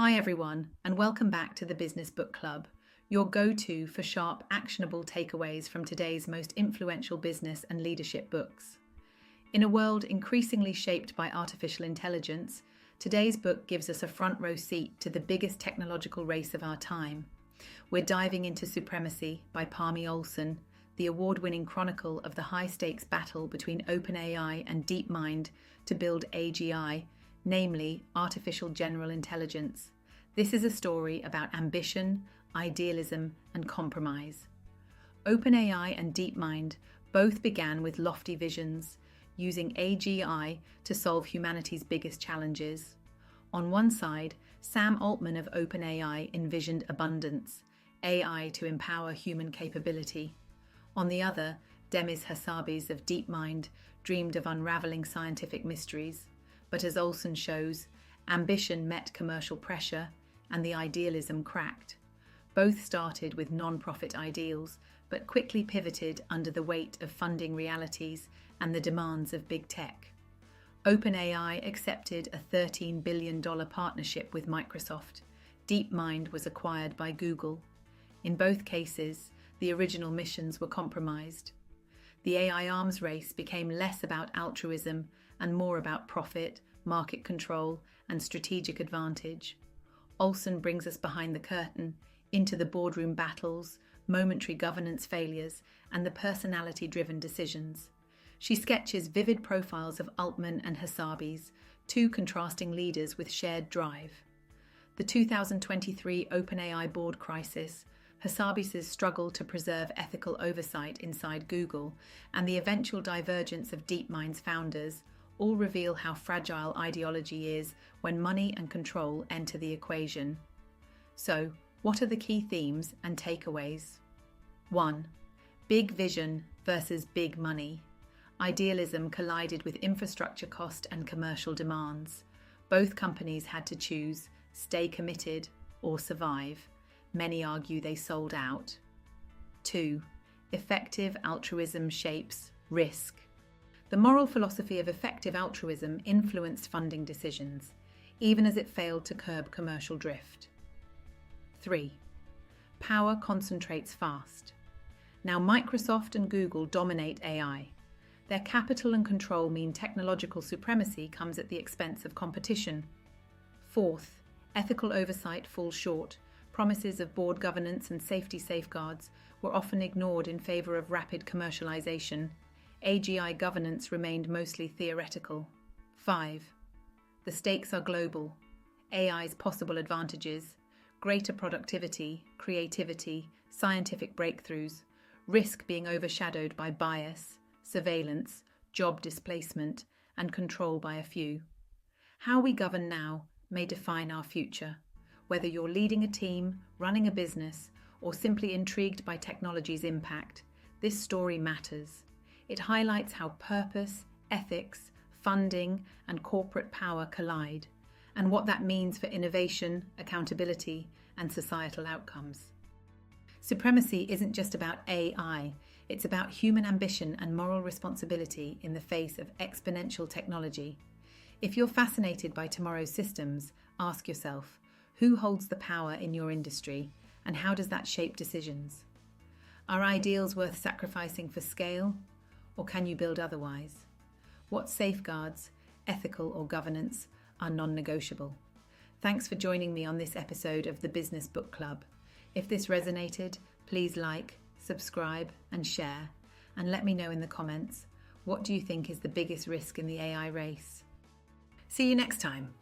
Hi everyone, and welcome back to the Business Book Club, your go-to for sharp, actionable takeaways from today's most influential business and leadership books. In a world increasingly shaped by artificial intelligence, today's book gives us a front row seat to the biggest technological race of our time. We're diving into Supremacy by Parmy Olson, the award-winning chronicle of the high-stakes battle between OpenAI and DeepMind to build AGI, namely artificial general intelligence. This is a story about ambition, idealism, and compromise. OpenAI and DeepMind both began with lofty visions, using AGI to solve humanity's biggest challenges. On one side, Sam Altman of OpenAI envisioned abundance, AI to empower human capability. On the other, Demis Hassabis of DeepMind dreamed of unraveling scientific mysteries. But as Olson shows, ambition met commercial pressure and the idealism cracked. Both started with non-profit ideals, but quickly pivoted under the weight of funding realities and the demands of big tech. OpenAI accepted a $13 billion partnership with Microsoft. DeepMind was acquired by Google. In both cases, the original missions were compromised. The AI arms race became less about altruism and more about profit, market control, and strategic advantage. Olson brings us behind the curtain, into the boardroom battles, momentary governance failures, and the personality-driven decisions. She sketches vivid profiles of Altman and Hassabis, two contrasting leaders with shared drive. The 2023 OpenAI board crisis, Hassabis' struggle to preserve ethical oversight inside Google, and the eventual divergence of DeepMind's founders all reveal how fragile ideology is when money and control enter the equation. So, what are the key themes and takeaways? 1. Big vision versus big money. Idealism collided with infrastructure cost and commercial demands. Both companies had to choose, stay committed or survive. Many argue they sold out. 2. Effective altruism shapes risk. The moral philosophy of effective altruism influenced funding decisions, even as it failed to curb commercial drift. 3. Power concentrates fast. Now Microsoft and Google dominate AI. Their capital and control mean technological supremacy comes at the expense of competition. 4th, ethical oversight falls short. Promises of board governance and safety safeguards were often ignored in favor of rapid commercialization. AGI governance remained mostly theoretical. 5. The stakes are global. AI's possible advantages: greater productivity, creativity, scientific breakthroughs, risk being overshadowed by bias, surveillance, job displacement, and control by a few. How we govern now may define our future. Whether you're leading a team, running a business, or simply intrigued by technology's impact, this story matters. It highlights how purpose, ethics, funding, and corporate power collide, and what that means for innovation, accountability, and societal outcomes. Supremacy isn't just about AI, it's about human ambition and moral responsibility in the face of exponential technology. If you're fascinated by tomorrow's systems, ask yourself, who holds the power in your industry, and how does that shape decisions? Are ideals worth sacrificing for scale, or can you build otherwise? What safeguards, ethical or governance, are non-negotiable? Thanks for joining me on this episode of the Business Book Club. If this resonated, please like, subscribe, and share, and let me know in the comments, what do you think is the biggest risk in the AI race? See you next time.